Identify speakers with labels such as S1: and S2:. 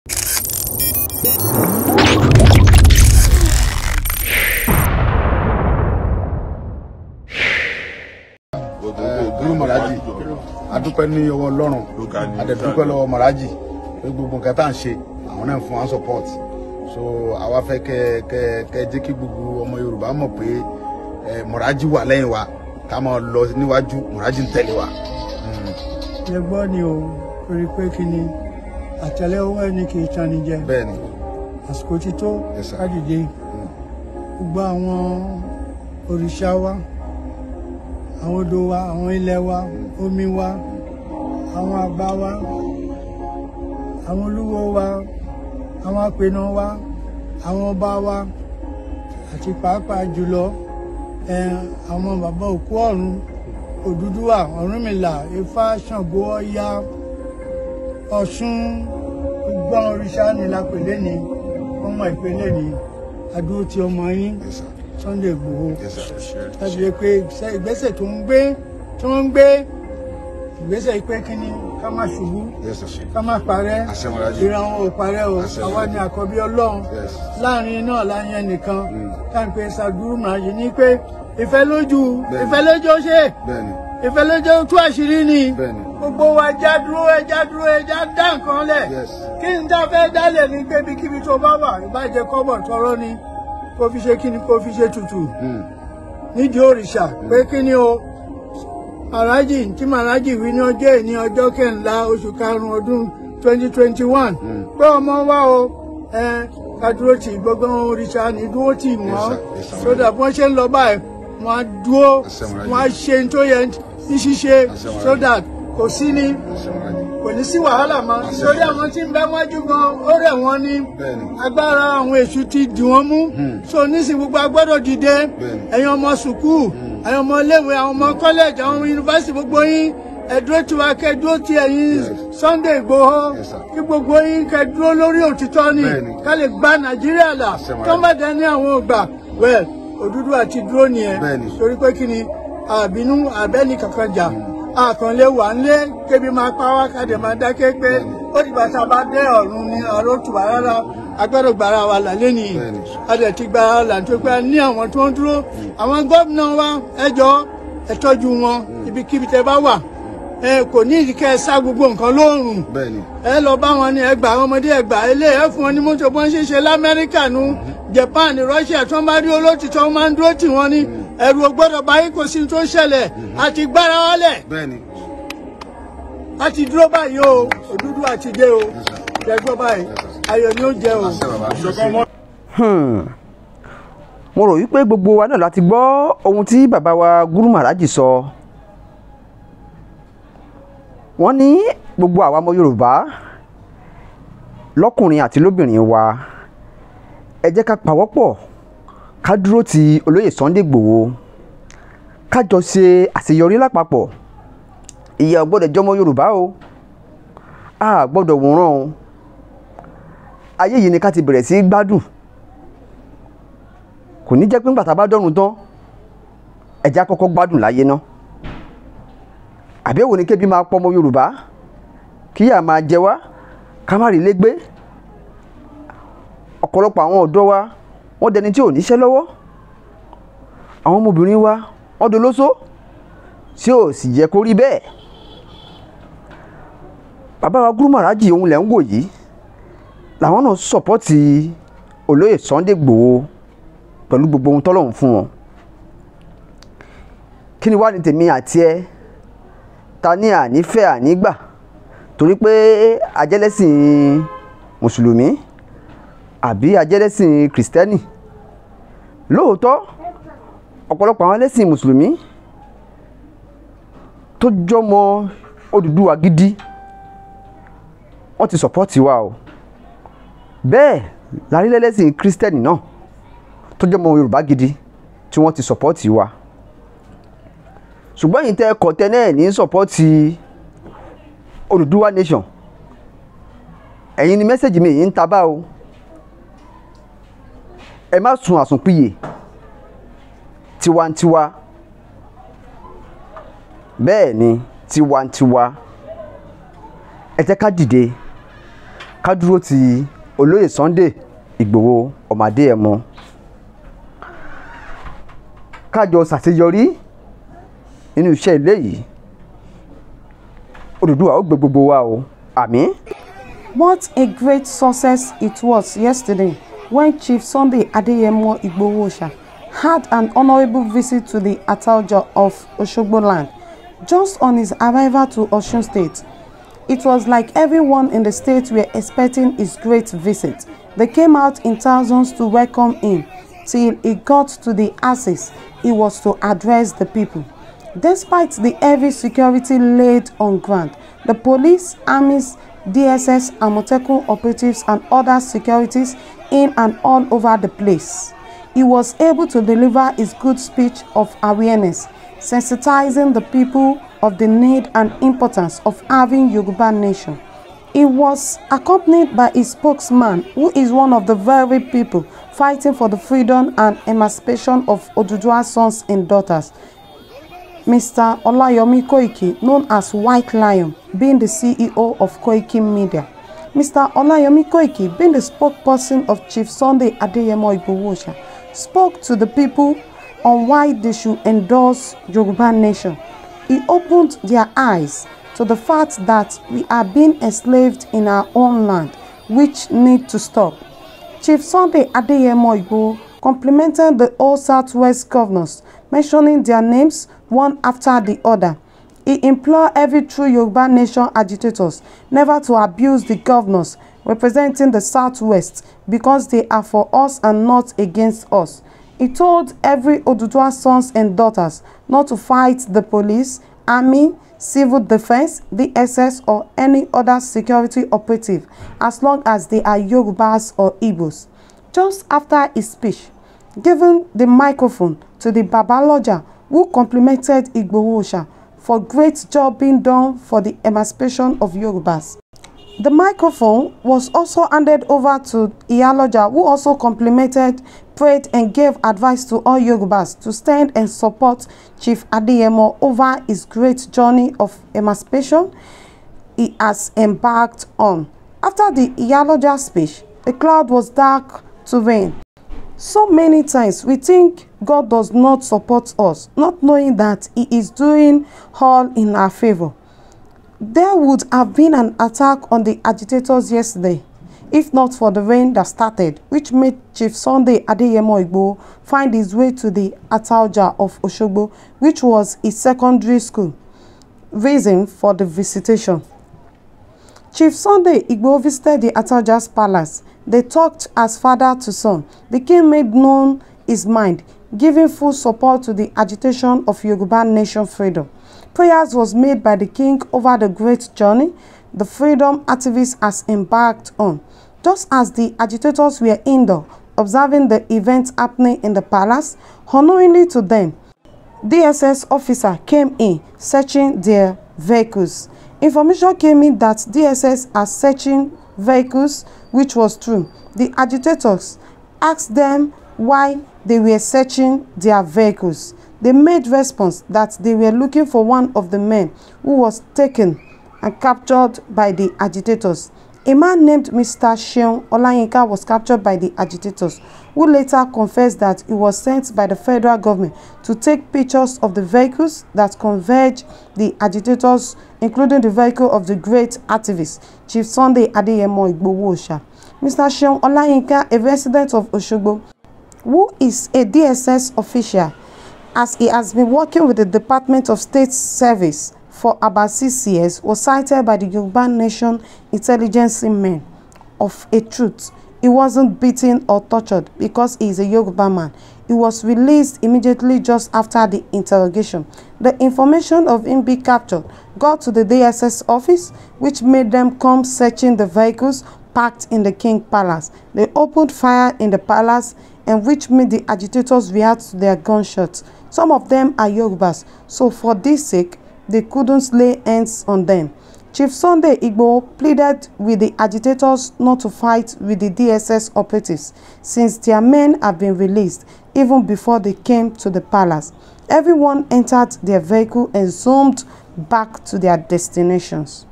S1: Guru Maraji adúpẹ́ ní ọwọ́ Ọlọ́run adẹ̀dúpẹ́ lọ́wọ́ Maraji pé gbogbo nǹkan tá à ń ṣe àwọn náà fún wa support so àwa fẹ́ kẹ́ jẹ́ kí gbogbo ọmọ Yorùbá mọ̀ pé Maraji wà lẹ́yìn wa ká máa lọ níwájú Maraji ń tẹ̀lé wa.
S2: ẹ gbọ́ ni o torí pé kí ni àtẹ́lẹwọ́ ẹni kì í tan ni jẹ
S1: bẹ́ẹ̀ni
S2: àsìkò ti tó ká dìde gbogbo àwọn òrìṣà wa àwọn odò wa àwọn ilẹ̀ wa omi wa àwọn àgbà wa àwọn olúwo wa àwọn apènà wa àwọn ọba wa àti pàápàá jùlọ àwọn bàbá òkú ọ̀run Odùduwà Ọ̀rúnmìlà Ifá Ṣàngó Ọya Ọ̀ṣun gbogbo àwọn òrìṣà ni lápèlé ni ọmọ ìpínlẹ̀ ni adúró ti ọmọ yín Sunday Igboho láti rí pé ìgbésẹ̀ tó ń gbé tí wọ́n ń gbé ìgbésẹ̀ pé kí ni ká má ṣubú ká má parẹ́ ìran wọn ò parẹ́ o àwa ni àkọ́bí Ọlọ́run láàrin náà láyé ẹnìkan táwọn pé Guru Maraji ní pé ìfẹ́ lójú ó ṣe ìfẹ́ lójú tú àṣírí ni gbogbo wa ẹja dúró ẹja dá nǹkan lẹ̀ kí n tá fẹ́ dálẹ̀ ní gbébikíbi tó bá wà ìbàjẹ́ kọ́bọ̀ tọrọ ni kó fi ṣe kíni kó fi ṣe tutù nídìí òrìṣà pé kíni o Maraji tí Maraji wí ní ọjọ́ ìní ọjọ́ kẹrìnlá oṣù karùn-ún ọdún 2021 pé ọmọ wa o ká dúró tì gbogbo òrìṣà ní dúró tì wọ́n sódà bí wọ́n ṣe ń lọ báyìí wọ́n á dúró wọ́n á ṣe tó yẹ ní ṣíṣe sódà kò sí ní kò ní sí wàhálà mọ́ torí àwọn tí ń bẹ wájú gan ó rẹ̀ wọ́n ní agbára àwọn èṣù ti dì wọ́n mú so nísìnyí gbogbo agbọ́dọ̀ dìde ẹ̀yin ọmọ sùkúù ẹ̀yin ọmọ iléèwé àwọn ọmọ kọ́lẹ́jì àwọn yunifásitì gbogbo yín ẹ̀dúró tiwa kẹ́dúró ti ẹ̀yin Sunday Igboho kí gbogbo yín kẹ́dúró lórí òtítọ́ ni ká lè gba Nàìjíríà là kọ́mọ̀dé ní àwọn ògbà well Odùduwà ti dúró nìyẹn torí pé kí ni àbínú àbẹ́ni kankan jà àkànlé wà nílé kébi máa pa wá ká dẹ̀ máa dákẹ́ pé ó dìgbà tá a bá dé ọ̀run ní àrótùwà rárá agbẹ́rò gbàrà wa là lẹ́nu yìí a dẹ̀ ti gbàrà wa là tó pé ní àwọn tó ń dúró àwọn gómìnà wa ẹjọ́ ẹ tọ́jú wọn ibikíbi tẹ bá wà kò ní ìdíkẹ́ sá gbogbo nǹkan lóòrùn ẹ lọ bá wọn ní ẹgbàá àwọn ọmọdé ẹgbàá ilé ẹ fún wọn ní mọ́tò bọ́n ṣe ṣe l'Amẹ́ríkà nu Japan Russia tó ń bá rí olótìtọ́ wọn máa ń dúró tì wọ́n ní ẹ̀rù ò gbọ́dọ̀ báyìí kò sí tó ṣẹlẹ̀ àti gbára wálẹ̀ àti dúró báyìí o Odùduwà ti dé o jẹgbọ́ báyìí ayọ̀ ni ó jẹ o.
S3: mo rò wípé gbogbo wa náà láti gbọ́ ohun tí bàbá wa Guru Maraji sọ wọ́n ní gbogbo àwa ọmọ Yorùbá lọ́kùnrin àti lóbìnrin wa ẹ jẹ́ ká pawọ́pọ̀ ká dúró ti olóyè Sunday Igboho ká jọ ṣe àṣeyọrí lápapọ̀ ìyà ò gbọ́dọ̀ jọmọ Yorùbá o a gbọ́dọ̀ wòran o ayé yìí ni ká ti bẹ̀rẹ̀ sí gbádùn kò ní jẹ́ pé ńgbà tá bá dọ́run tán ẹ jẹ́ á kọ́kọ́ gbádùn láyé ná àbẹ̀wò ni kébi máa pọ̀ ọmọ Yorùbá kíyà máa jẹ wá ká má rí légbé ọ̀pọ̀lọpọ̀ àwọn ọ̀dọ́ wa wọ́n dẹni tí ò níṣẹ́ lọ́wọ́ àwọn ọmọbìnrin wa wọ́n dolóṣó tí ò sì yẹ kó rí bẹ́ẹ̀ bàbá wa Guru Maraji ohun lẹ̀ ń wò yìí làwọn náà sọ̀pọ́tì olóyè Sunday Igboho pẹ̀lú gbogbo ohun tọ́lọ́run fún wọn kí ni wá ní tèmi àti ẹ ta ní ànífẹ́ ànígbà torí pé ajẹ́lẹ́sìn mùsùlùmí àbí ajẹ́lẹ́sìn kìrìsìtẹ́nì lóòótọ́ ọ̀pọ̀lọpọ̀ àwọn ẹlẹ́sìn mùsùlùmí tó jọmọ Odùduwà gidi wọ́n ti sọ̀pọ́tì wa o bẹ́ẹ̀ lárí lẹ́lẹ́sìn kìrìsìtẹ́nì náà tó jọmọ Yorùbá gidi tí wọ́n ti sọ̀pọ́tì wa ṣùgbọ́n yìí tẹ́ kọ̀tẹ́ náà ní sọ̀pọ́tì Odùduwà nation ẹ̀yin ni mẹ́sẹ̀jì mi yìí ń tabá o ẹ má sun àsùnpìyè tiwantiwa bẹ́ẹ̀ ni tiwantiwa ẹ jẹ́ ká dìde ká dúró ti olóyè Sunday Ìgbòho ọmọ Adéyẹmọ. Ká jọ ṣàṣeyọrí nínú iṣẹ́ ilé yìí. Odùduwà ó gbé gbogbo wa o. Àmín.
S4: What a great success it was yesterday when Chief Sunday Adeyemo Igboho Oòṣà had an honorable visit to the Ataoja of Oshogbo land. Just on his arrival to Osun State, it was like everyone in the state were expecting his great visit. They came out in thousands to welcome him till he got to the axis he was to address the people. Despite the heavy security laid on ground, the police, armies, DSS, Amotekun operatives and other securities in and all over the place, he was able to deliver his good speech of awareness, sensitizing the people of the need and importance of having Yoruba nation. He was accompanied by his spokesman, who is one of the very people fighting for the freedom and emancipation of Oduduwa's sons and daughters, Mr. Olayomi Koiki, known as White Lion, being the CEO of Koiki Media. Mr. Olayomi Koiki, being the spokesperson of Chief Sunday Adeyemo Igboho Oòṣà, spoke to the people on why they should endorse Yoruba nation. He opened their eyes to the fact that we are being enslaved in our own land, which need to stop. Chief Sunday Adeyemo Igboho complimented the all Southwest governors, mentioning their names one after the other. He implored every true Yoruba nation agitators never to abuse the governors representing the Southwest because they are for us and not against us. He told every Oduduwa sons and daughters not to fight the police, army, civil defense, DSS or any other security operative as long as they are Yorubas or Igbos. Just after his speech, giving the microphone to the Babaloja, who complimented Igboho Oòṣà for great job being done for the emancipation of Yorubas. The microphone was also handed over to Iyaloja, who also complimented, prayed and gave advice to all Yorubas to stand and support Chief Adeyemo over his great journey of emancipation he has embarked on. After the Iyaloja speech, the cloud was dark to rain. So many times we think God does not support us, not knowing that He is doing all in our favor. There would have been an attack on the agitators yesterday, if not for the rain that started, which made Chief Sunday Adeyemo Igboho find his way to the Ataoja of Oshogbo, which was his secondary school. Reason for the visitation. Chief Sunday Igboho visited the Ataoja's palace. They talked as father to son. The king made known his mind, giving full support to the agitation of Yoruba nation freedom. Prayers was made by the king over the great journey the freedom activists has embarked on. Just as the agitators were indoor observing the events happening in the palace, unknowingly to them, DSS officer came in searching their vehicles. Information came in that DSS are searching vehicles, which was true. The agitators asked them why they were searching their vehicles. They made response that they were looking for one of the men who was taken and captured by the agitators. A man named Mr. Seun Olayinka was captured by the agitators, who later confessed that he was sent by the federal government to take pictures of the vehicles that converged the agitators, including the vehicle of the great activist, Chief Sunday Adeyemo Igboho Oòṣà. Mr. Seun Olayinka, a resident of Oshogbo, who is a DSS official, as he has been working with the Department of State Service for about 6 years, was cited by the Yoruba Nation intelligence men of a truth. He wasn't beaten or tortured because he is a Yoruba man. He was released immediately just after the interrogation. The information of him being captured got to the DSS office, which made them come searching the vehicles parked in the King Palace. They opened fire in the palace, and which made the agitators react to their gunshots. Some of them are Yorubas, so for this sake, they couldn't lay hands on them. Chief Sunday Igboho pleaded with the agitators not to fight with the DSS operatives, since their men have been released even before they came to the palace. Everyone entered their vehicle and zoomed back to their destinations.